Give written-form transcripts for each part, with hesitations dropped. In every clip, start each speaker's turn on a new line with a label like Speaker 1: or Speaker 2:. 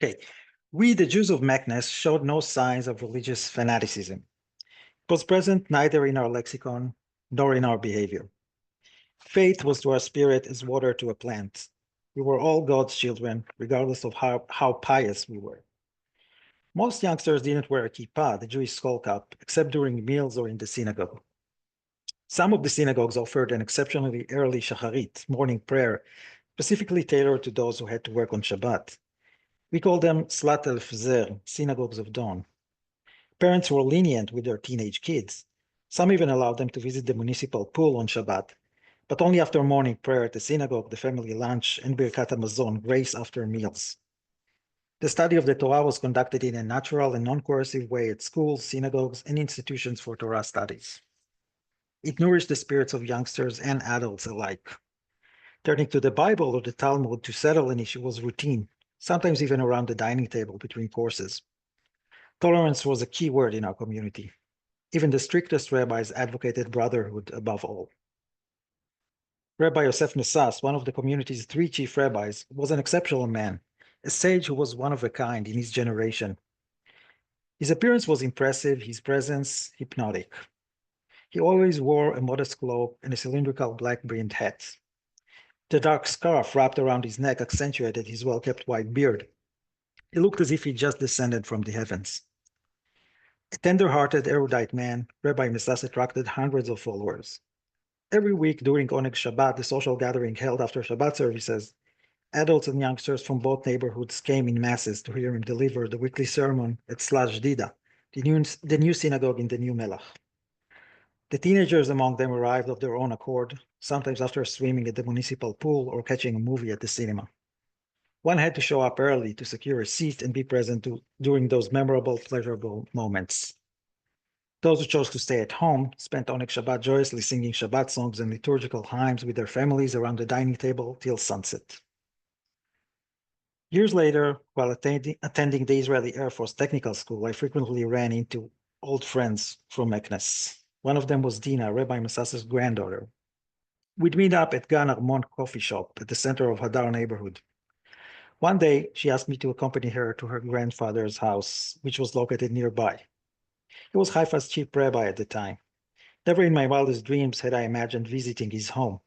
Speaker 1: Okay, we, the Jews of Meknes, showed no signs of religious fanaticism. It was present neither in our lexicon nor in our behavior. Faith was to our spirit as water to a plant. We were all God's children, regardless of how pious we were. Most youngsters didn't wear a kippah, the Jewish skull cap, except during meals or in the synagogue. Some of the synagogues offered an exceptionally early shacharit, morning prayer, specifically tailored to those who had to work on Shabbat. We called them Slat al-Fzer, synagogues of dawn. Parents were lenient with their teenage kids. Some even allowed them to visit the municipal pool on Shabbat, but only after morning prayer at the synagogue, the family lunch, and Birkat HaMazon, grace after meals. The study of the Torah was conducted in a natural and non-coercive way at schools, synagogues, and institutions for Torah studies. It nourished the spirits of youngsters and adults alike. Turning to the Bible or the Talmud to settle an issue was routine, sometimes even around the dining table between courses. Tolerance was a key word in our community. Even the strictest rabbis advocated brotherhood above all. Rabbi Yosef Nesas, one of the community's 3 chief rabbis, was an exceptional man, a sage who was one of a kind in his generation. His appearance was impressive, his presence hypnotic. He always wore a modest cloak and a cylindrical black-brimmed hat. The dark scarf wrapped around his neck accentuated his well-kept white beard. He looked as if he just descended from the heavens. A tender-hearted, erudite man, Rabbi Nesas attracted hundreds of followers. Every week during Oneg Shabbat, the social gathering held after Shabbat services, adults and youngsters from both neighborhoods came in masses to hear him deliver the weekly sermon at Slash Dida, the new synagogue in the New Melach. The teenagers among them arrived of their own accord, sometimes after swimming at the municipal pool or catching a movie at the cinema. One had to show up early to secure a seat and be present during those memorable, pleasurable moments. Those who chose to stay at home spent Oneg Shabbat joyously singing Shabbat songs and liturgical hymns with their families around the dining table till sunset. Years later, while attending the Israeli Air Force Technical School, I frequently ran into old friends from Meknes. One of them was Dina, Rabbi Masas's granddaughter. We'd meet up at Gan Armon coffee shop at the center of Hadar neighborhood. One day, she asked me to accompany her to her grandfather's house, which was located nearby. He was Haifa's chief rabbi at the time. Never in my wildest dreams had I imagined visiting his home.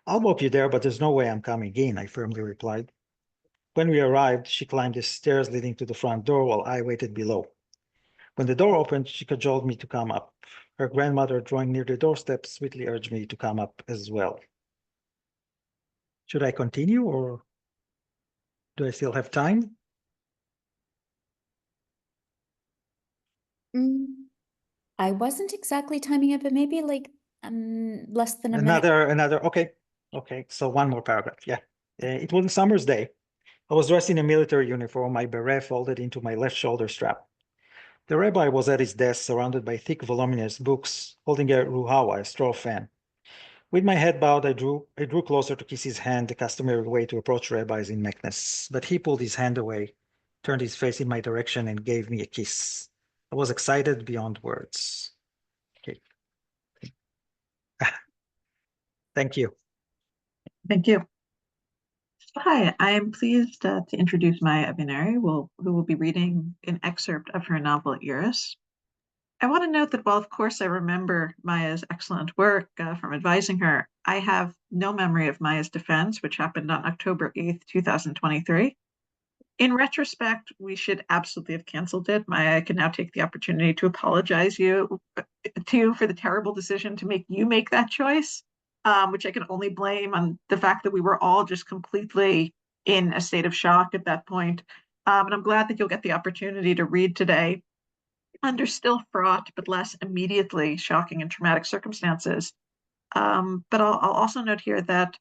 Speaker 1: I'll walk you there, but there's no way I'm coming in, I firmly replied. When we arrived, she climbed the stairs leading to the front door while I waited below. When the door opened, she cajoled me to come up. Her grandmother, drawing near the doorstep, sweetly urged me to come up as well. Should I continue, or do I still have time?
Speaker 2: I wasn't exactly timing it, but maybe like less than a minute.
Speaker 1: Another, okay. So one more paragraph, yeah. It was a summer's day. I was dressed in a military uniform, my beret folded into my left shoulder strap. The rabbi was at his desk, surrounded by thick, voluminous books, holding a ruhawa, a straw fan. With my head bowed, I drew closer to kiss his hand, the customary way to approach rabbis in Meknes. But he pulled his hand away, turned his face in my direction, and gave me a kiss. I was excited beyond words. Okay. Thank you.
Speaker 3: Thank you. Hi, I am pleased to introduce Maya Avinary, who will be reading an excerpt of her novel, Iris. I want to note that while, of course, I remember Maya's excellent work from advising her, I have no memory of Maya's defense, which happened on October 8th, 2023. In retrospect, we should absolutely have canceled it. Maya can now take the opportunity to apologize to you for the terrible decision to make you make that choice, which I can only blame on the fact that we were all just completely in a state of shock at that point. And I'm glad that you'll get the opportunity to read today under still fraught but less immediately shocking and traumatic circumstances. But I'll also note here that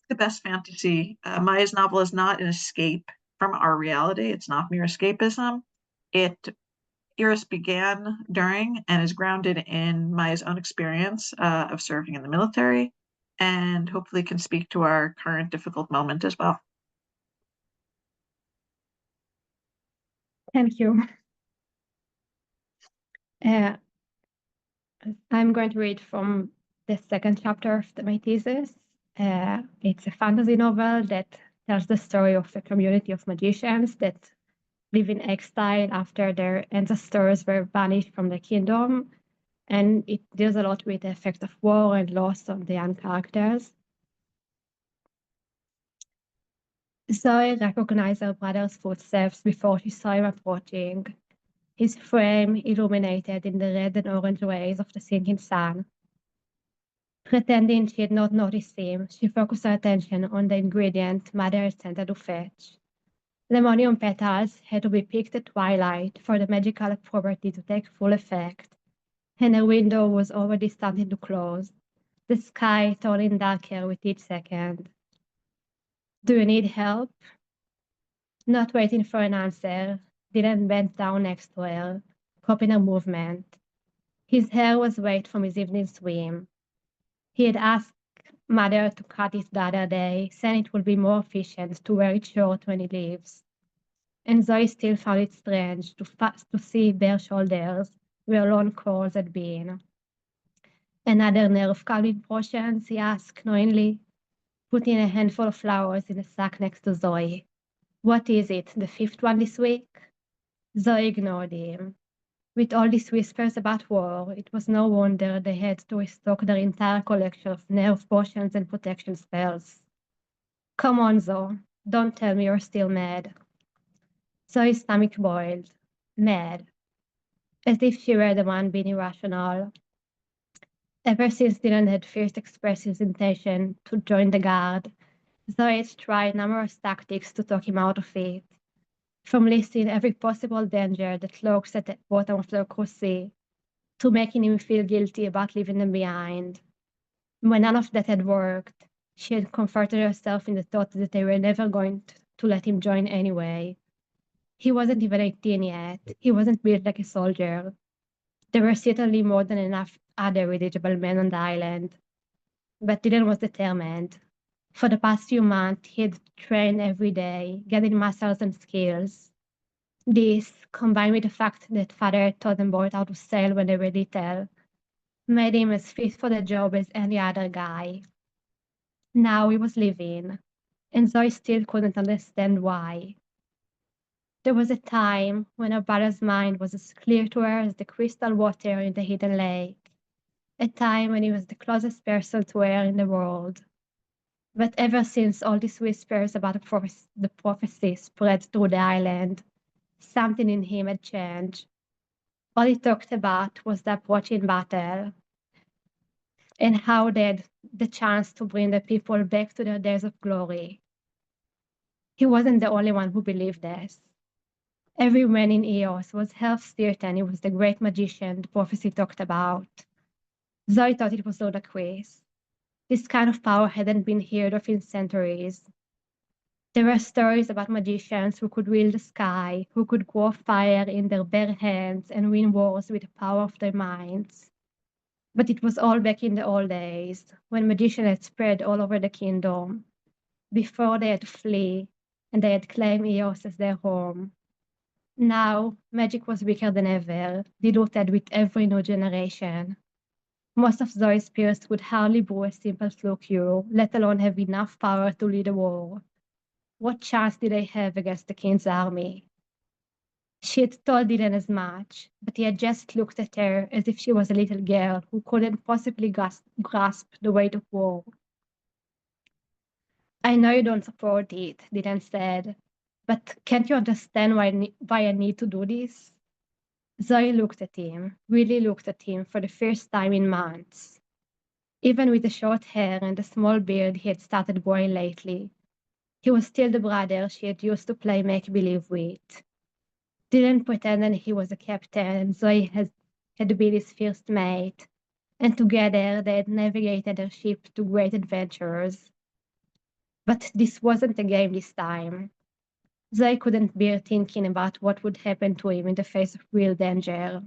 Speaker 3: the best fantasy. Maya's novel is not an escape from our reality. It's not mere escapism. Iris began during and is grounded in Maya's own experience of serving in the military, and hopefully can speak to our current difficult moment as well.
Speaker 4: Thank you. I'm going to read from the second chapter of my thesis. It's a fantasy novel that tells the story of a community of magicians that live in exile after their ancestors were banished from the kingdom. And it deals a lot with the effects of war and loss on the young characters. Zoe recognized her brother's footsteps before she saw him approaching, his frame illuminated in the red and orange rays of the sinking sun. Pretending she had not noticed him, she focused her attention on the ingredient Mother had sent her to fetch. Lemonium petals had to be picked at twilight for the magical property to take full effect, and her window was already starting to close, the sky turning darker with each second. Do you need help? Not waiting for an answer, Dylan bent down next to her, copying her movement. His hair was wet from his evening swim. He had asked Mother to cut it the other day, saying it would be more efficient to wear it short when he leaves. And Zoe still found it strange to see bare shoulders where long curls had been. Another nerve calming potions, he asked knowingly, putting a handful of flowers in a sack next to Zoe. What is it, the fifth one this week? Zoe ignored him. With all these whispers about war, it was no wonder they had to restock their entire collection of nerve potions and protection spells. Come on, Zoe. Don't tell me you're still mad. Zoe's stomach boiled. Mad. As if she were the one being irrational. Ever since Dylan had first expressed his intention to join the guard, Zoe had tried numerous tactics to talk him out of it. From listing every possible danger that lurks at the bottom of the Sea, to making him feel guilty about leaving them behind. When none of that had worked, she had comforted herself in the thought that they were never going to let him join anyway. He wasn't even 18 yet. He wasn't built like a soldier. There were certainly more than enough other eligible men on the island. But Dylan was determined. For the past few months, he had trained every day, getting muscles and skills. This, combined with the fact that father had taught them both how to sail when they were little, made him as fit for the job as any other guy. Now he was leaving, and Zoe still couldn't understand why. There was a time when her brother's mind was as clear to her as the crystal water in the hidden lake, a time when he was the closest person to her in the world. But ever since all these whispers about the prophecy spread through the island, something in him had changed. All he talked about was the approaching battle and how they had the chance to bring the people back to their days of glory. He wasn't the only one who believed this. Everyone in Eos was half certain he was the great magician the prophecy talked about. Zoe thought it was ludicrous. This kind of power hadn't been heard of in centuries. There were stories about magicians who could wield the sky, who could grow fire in their bare hands and win wars with the power of their minds. But it was all back in the old days, when magicians had spread all over the kingdom, before they had to flee and they had claimed Eos as their home. Now, magic was weaker than ever, diluted with every new generation. Most of Zoe's peers would hardly brew a simple flu cure, let alone have enough power to lead a war. What chance did they have against the king's army? She had told Dylan as much, but he had just looked at her as if she was a little girl who couldn't possibly grasp the weight of war. I know you don't support it, Dylan said, but can't you understand why I need to do this? Zoe looked at him, really looked at him for the first time in months. Even with the short hair and the small beard he had started growing lately, he was still the brother she had used to play make-believe with. Dylan pretended he was a captain and Zoe had been his first mate, and together they had navigated their ship to great adventures. But this wasn't a game this time. Zoe couldn't bear thinking about what would happen to him in the face of real danger.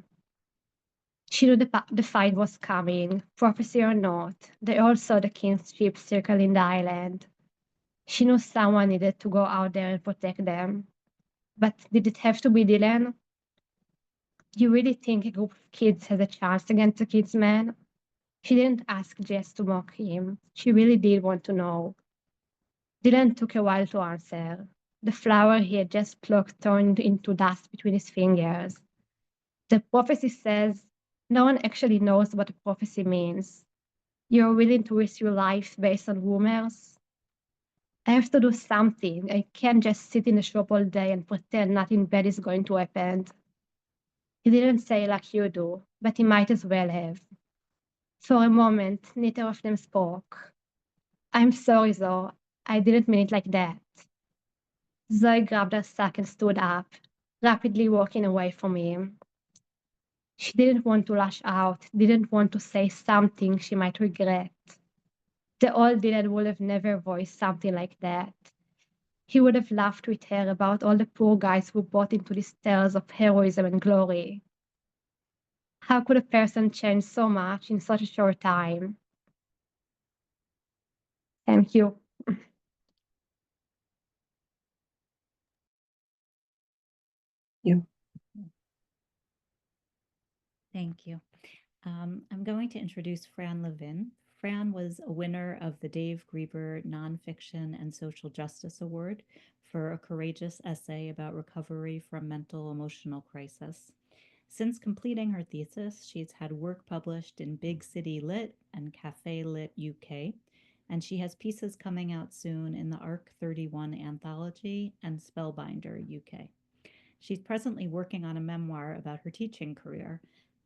Speaker 4: She knew the fight was coming, prophecy or not. They all saw the king's ship circling the island. She knew someone needed to go out there and protect them. But did it have to be Dylan? You really think a group of kids has a chance against a kid's man? She didn't ask Jess to mock him. She really did want to know. Dylan took a while to answer. The flower he had just plucked turned into dust between his fingers. The prophecy says no one actually knows what a prophecy means. You're willing to risk your life based on rumors? I have to do something. I can't just sit in the shop all day and pretend nothing bad is going to happen. He didn't say like you do, but he might as well have. For a moment, neither of them spoke. I'm sorry, Zoe. I didn't mean it like that. Zoe grabbed her sack and stood up, rapidly walking away from him. She didn't want to lash out, didn't want to say something she might regret. The old Dylan would have never voiced something like that. He would have laughed with her about all the poor guys who bought into these tales of heroism and glory. How could a person change so much in such a short time? Thank you.
Speaker 2: Thank you. I'm going to introduce Fran Levin. Fran was a winner of the Dave Grieber Nonfiction and Social Justice Award for a courageous essay about recovery from mental emotional crisis. Since completing her thesis, she's had work published in Big City Lit and Cafe Lit UK, and she has pieces coming out soon in the ARC 31 anthology and Spellbinder UK. She's presently working on a memoir about her teaching career,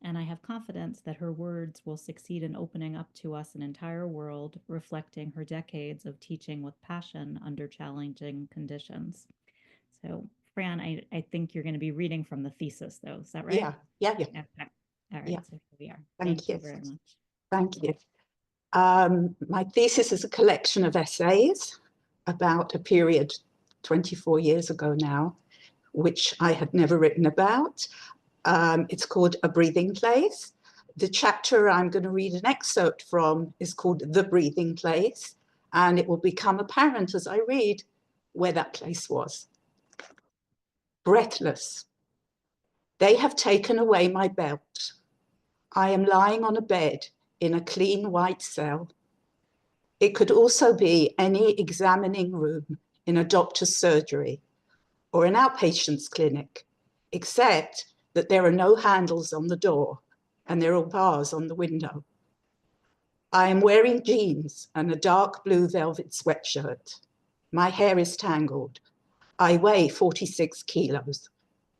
Speaker 2: and I have confidence that her words will succeed in opening up to us an entire world reflecting her decades of teaching with passion under challenging conditions. So, Fran, I think you're going to be reading from the thesis, though. Is that right?
Speaker 5: Yeah.
Speaker 2: Okay. All right,
Speaker 5: Yeah.
Speaker 2: so here we are.
Speaker 5: Thank you.
Speaker 2: Very much.
Speaker 5: Thank you. My thesis is a collection of essays about a period 24 years ago now, which I had never written about. It's called A Breathing Place. The chapter I'm going to read an excerpt from is called The Breathing Place, and it will become apparent as I read where that place was. Breathless. They have taken away my belt. I am lying on a bed in a clean white cell. It could also be any examining room in a doctor's surgery or an outpatient's clinic, except that there are no handles on the door and there are bars on the window. I am wearing jeans and a dark blue velvet sweatshirt. My hair is tangled. I weigh 46 kilos.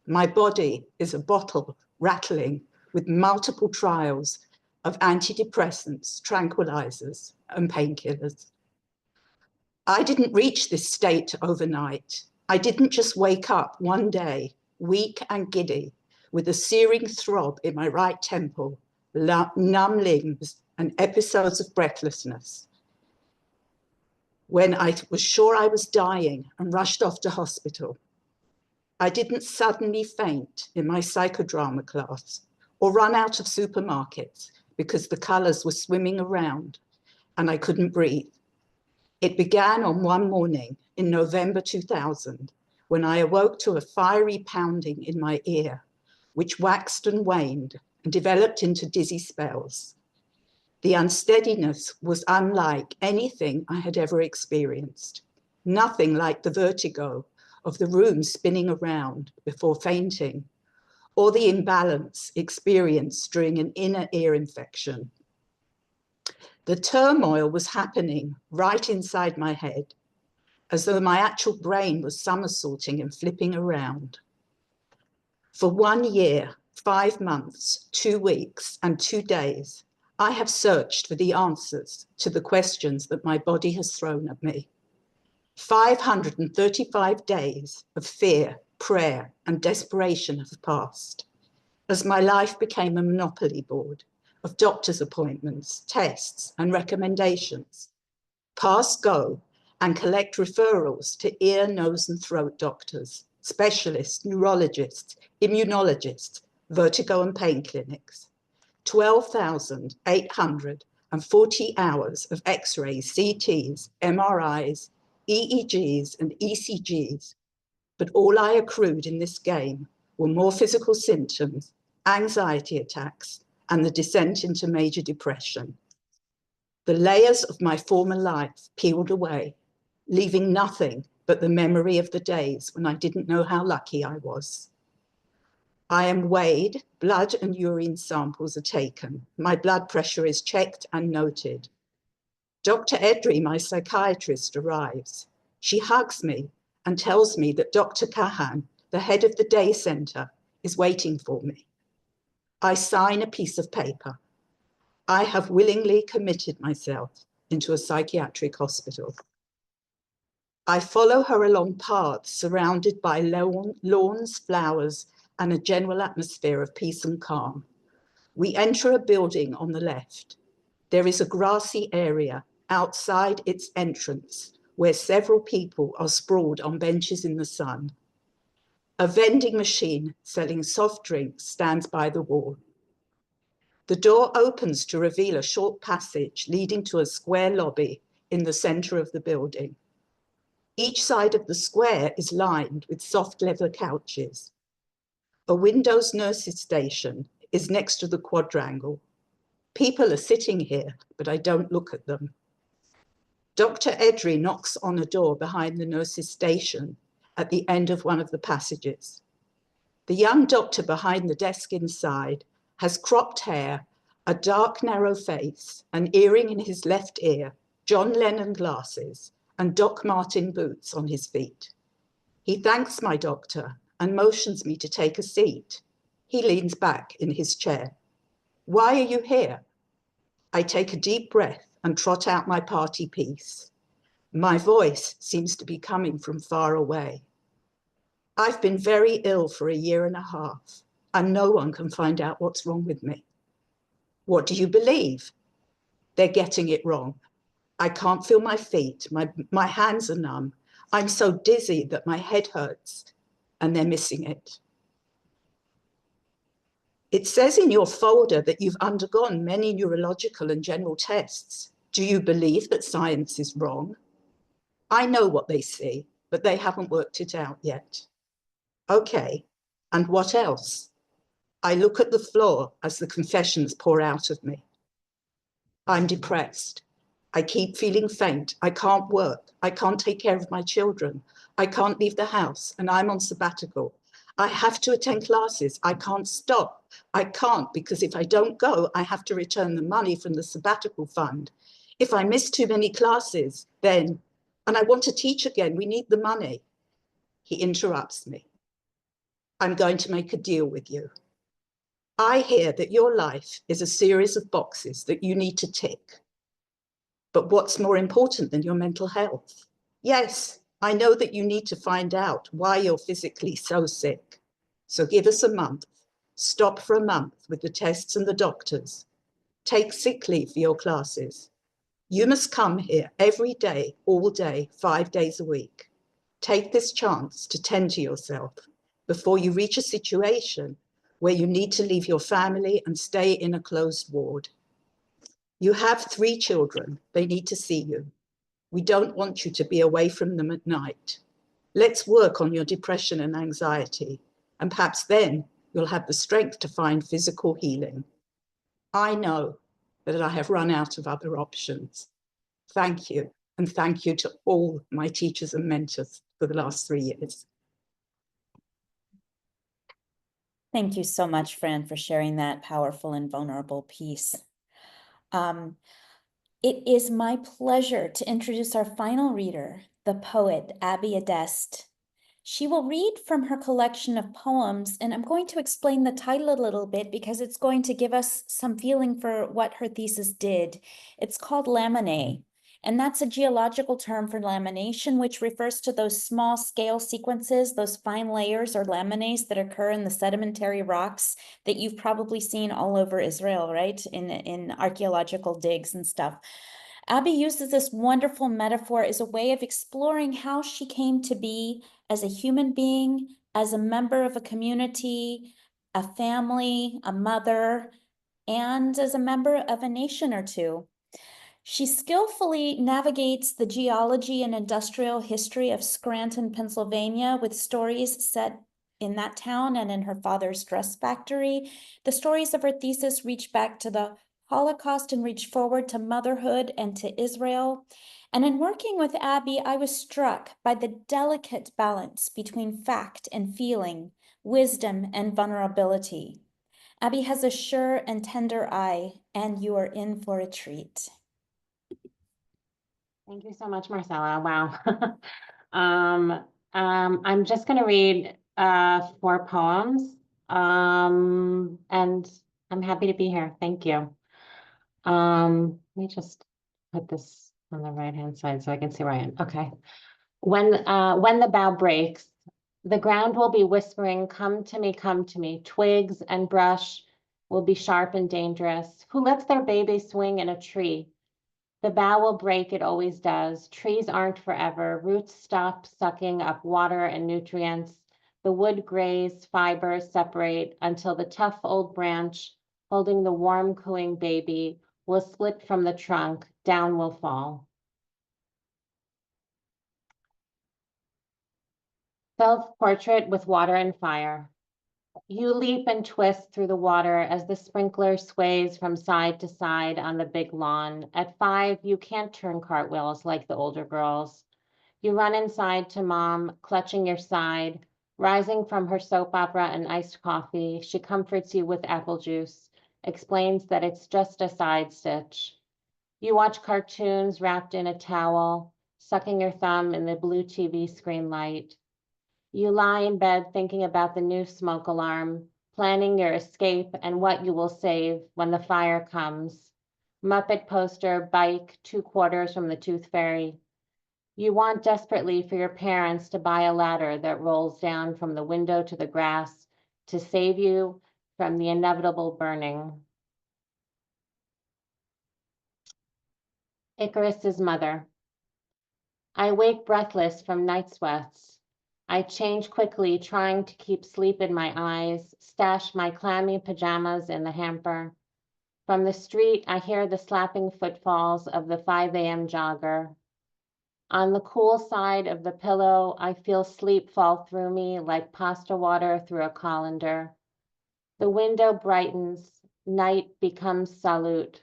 Speaker 5: My body is a bottle rattling with multiple trials of antidepressants, tranquilizers, and painkillers. I didn't reach this state overnight. I didn't just wake up one day, weak and giddy, with a searing throb in my right temple, numb limbs, and episodes of breathlessness. When I was sure I was dying and rushed off to hospital, I didn't suddenly faint in my psychodrama class or run out of supermarkets because the colors were swimming around and I couldn't breathe. It began on one morning in November 2000 when I awoke to a fiery pounding in my ear, which waxed and waned and developed into dizzy spells. The unsteadiness was unlike anything I had ever experienced, nothing like the vertigo of the room spinning around before fainting, or the imbalance experienced during an inner ear infection. The turmoil was happening right inside my head, as though my actual brain was somersaulting and flipping around. For 1 year, 5 months, 2 weeks, and 2 days, I have searched for the answers to the questions that my body has thrown at me. 535 days of fear, prayer, and desperation have passed as my life became a monopoly board of doctor's appointments, tests, and recommendations. Pass, go, and collect referrals to ear, nose, and throat doctors, specialists, neurologists, immunologists, vertigo and pain clinics. 12,840 hours of X-rays, CTs, MRIs, EEGs, and ECGs. But all I accrued in this game were more physical symptoms, anxiety attacks, and the descent into major depression. The layers of my former life peeled away, leaving nothing but the memory of the days when I didn't know how lucky I was. I am weighed, blood and urine samples are taken. My blood pressure is checked and noted. Dr. Edry, my psychiatrist, arrives. She hugs me and tells me that Dr. Kahan, the head of the day center, is waiting for me. I sign a piece of paper. I have willingly committed myself into a psychiatric hospital. I follow her along paths surrounded by lawns, flowers, and a general atmosphere of peace and calm. We enter a building on the left. There is a grassy area outside its entrance where several people are sprawled on benches in the sun. A vending machine selling soft drinks stands by the wall. The door opens to reveal a short passage leading to a square lobby in the center of the building. Each side of the square is lined with soft leather couches. A Windows nurses station is next to the quadrangle. People are sitting here, but I don't look at them. Dr. Edry knocks on a door behind the nurses station at the end of one of the passages. The young doctor behind the desk inside has cropped hair, a dark, narrow face, an earring in his left ear, John Lennon glasses, and Doc Marten boots on his feet. He thanks my doctor and motions me to take a seat. He leans back in his chair. Why are you here? I take a deep breath and trot out my party piece. My voice seems to be coming from far away. I've been very ill for 1.5 years, and no one can find out what's wrong with me. What do you believe? They're getting it wrong. I can't feel my feet. My hands are numb. I'm so dizzy that my head hurts, and they're missing it. It says in your folder that you've undergone many neurological and general tests. Do you believe that science is wrong? I know what they see, but they haven't worked it out yet. Okay, and what else? I look at the floor as the confessions pour out of me. I'm depressed. I keep feeling faint. I can't work. I can't take care of my children. I can't leave the house, and I'm on sabbatical. I have to attend classes. I can't stop. I can't, because if I don't go, I have to return the money from the sabbatical fund. If I miss too many classes, then, and I want to teach again, we need the money. He interrupts me. I'm going to make a deal with you. I hear that your life is a series of boxes that you need to tick. But what's more important than your mental health? Yes, I know that you need to find out why you're physically so sick. So give us a month. Stop for a month with the tests and the doctors. Take sick leave for your classes. You must come here every day, all day, 5 days a week. Take this chance to tend to yourself before you reach a situation where you need to leave your family and stay in a closed ward. You have 3 children. They need to see you. We don't want you to be away from them at night. Let's work on your depression and anxiety, and perhaps then you'll have the strength to find physical healing. I know that I have run out of other options. Thank you, and thank you to all my teachers and mentors for the last 3 years.
Speaker 6: Thank you so much, Fran, for sharing that powerful and vulnerable piece. It is my pleasure to introduce our final reader, the poet, Abbi Adest. She will read from her collection of poems, and I'm going to explain the title a little bit because it's going to give us some feeling for what her thesis did. It's called laminae, and that's a geological term for lamination, which refers to those small scale sequences, those fine layers or laminates that occur in the sedimentary rocks that you've probably seen all over Israel, right? In archaeological digs and stuff. Abbi uses this wonderful metaphor as a way of exploring how she came to be as a human being, as a member of a community, a family, a mother, and as a member of a nation or two. She skillfully navigates the geology and industrial history of Scranton, Pennsylvania, with stories set in that town and in her father's dress factory. The stories of her thesis reach back to the Holocaust and reach forward to motherhood and to Israel. And in working with Abbi, I was struck by the delicate balance between fact and feeling, wisdom and vulnerability. Abbi has a sure and tender eye, and you are in for a treat.
Speaker 7: Thank you so much, Marcella. Wow. I'm just going to read 4 poems, and I'm happy to be here. Thank you. Let me just put this on the right-hand side so I can see where I am. Okay. When the bough breaks, the ground will be whispering, come to me, twigs and brush will be sharp and dangerous. Who lets their baby swing in a tree? The bough will break, it always does. Trees aren't forever. Roots stop sucking up water and nutrients. The wood grays, fibers separate until the tough old branch holding the warm, cooing baby will split from the trunk, down will fall. Self-portrait with water and fire. You leap and twist through the water as the sprinkler sways from side to side on the big lawn. At 5, you can't turn cartwheels like the older girls. You run inside to mom, clutching your side. Rising from her soap opera and iced coffee, she comforts you with apple juice, explains that it's just a side stitch. You watch cartoons wrapped in a towel, sucking your thumb in the blue TV screen light. You lie in bed thinking about the new smoke alarm, planning your escape and what you will save when the fire comes. Muppet poster, bike, 2 quarters from the Tooth Fairy. You want desperately for your parents to buy a ladder that rolls down from the window to the grass to save you from the inevitable burning. Icarus's mother. I wake breathless from night sweats. I change quickly, trying to keep sleep in my eyes, stash my clammy pajamas in the hamper. From the street, I hear the slapping footfalls of the 5 a.m. jogger. On the cool side of the pillow, I feel sleep fall through me like pasta water through a colander. The window brightens, night becomes salute.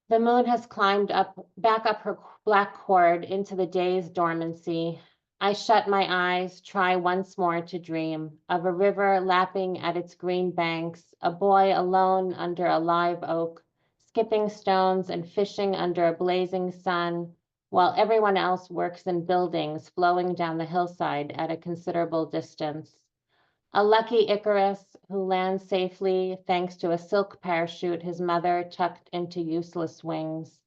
Speaker 7: The moon has climbed back up her black cord into the day's dormancy. I shut my eyes, try once more to dream of a river lapping at its green banks, a boy alone under a live oak, skipping stones and fishing under a blazing sun, while everyone else works in buildings flowing down the hillside at a considerable distance. A lucky Icarus who lands safely thanks to a silk parachute his mother tucked into useless wings.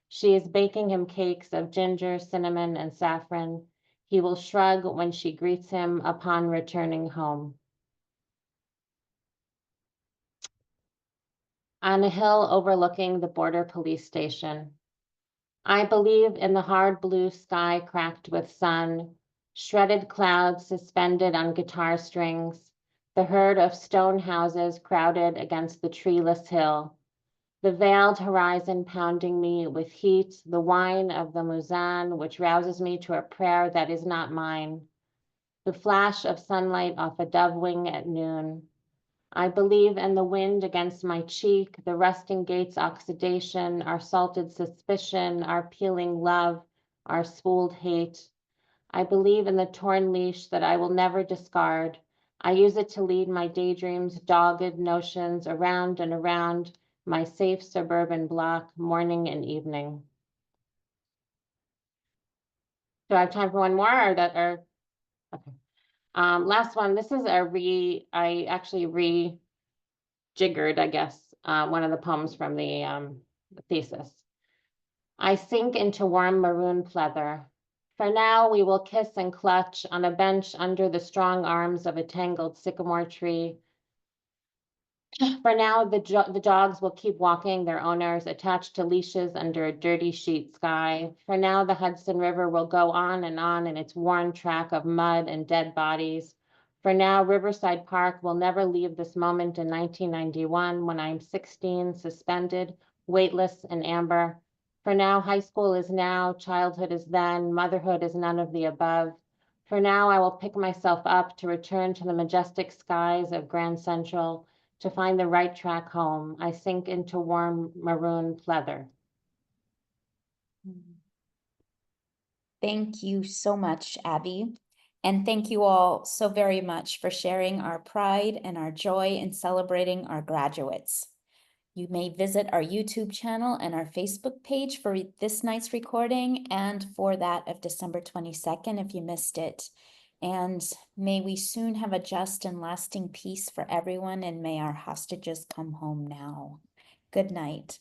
Speaker 7: She is baking him cakes of ginger, cinnamon, and saffron. He will shrug when she greets him upon returning home. On a hill overlooking the border police station. I believe in the hard blue sky cracked with sun, shredded clouds suspended on guitar strings, the herd of stone houses crowded against the treeless hill, the veiled horizon pounding me with heat, the whine of the muezzin which rouses me to a prayer that is not mine, the flash of sunlight off a dove wing at noon. I believe in the wind against my cheek, the rusting gates oxidation, our salted suspicion, our peeling love, our spooled hate. I believe in the torn leash that I will never discard. I use it to lead my daydreams, dogged notions around and around my safe suburban block, morning and evening. Do I have time for one more okay. Last one, this is I actually rejiggered, I guess, one of the poems from the thesis. I sink into warm maroon pleather. For now, we will kiss and clutch on a bench under the strong arms of a tangled sycamore tree. For now, the dogs will keep walking their owners attached to leashes under a dirty sheet sky. For now, the Hudson River will go on in its worn track of mud and dead bodies. For now, Riverside Park will never leave this moment in 1991 when I'm 16, suspended, weightless and amber. For now, high school is now, childhood is then, motherhood is none of the above. For now, I will pick myself up to return to the majestic skies of Grand Central, to find the right track home. I sink into warm maroon pleather.
Speaker 6: Thank you so much, Abby. And thank you all so very much for sharing our pride and our joy in celebrating our graduates. You may visit our YouTube channel and our Facebook page for this night's recording and for that of December 22nd if you missed it. And may we soon have a just and lasting peace for everyone, and may our hostages come home now. Good night.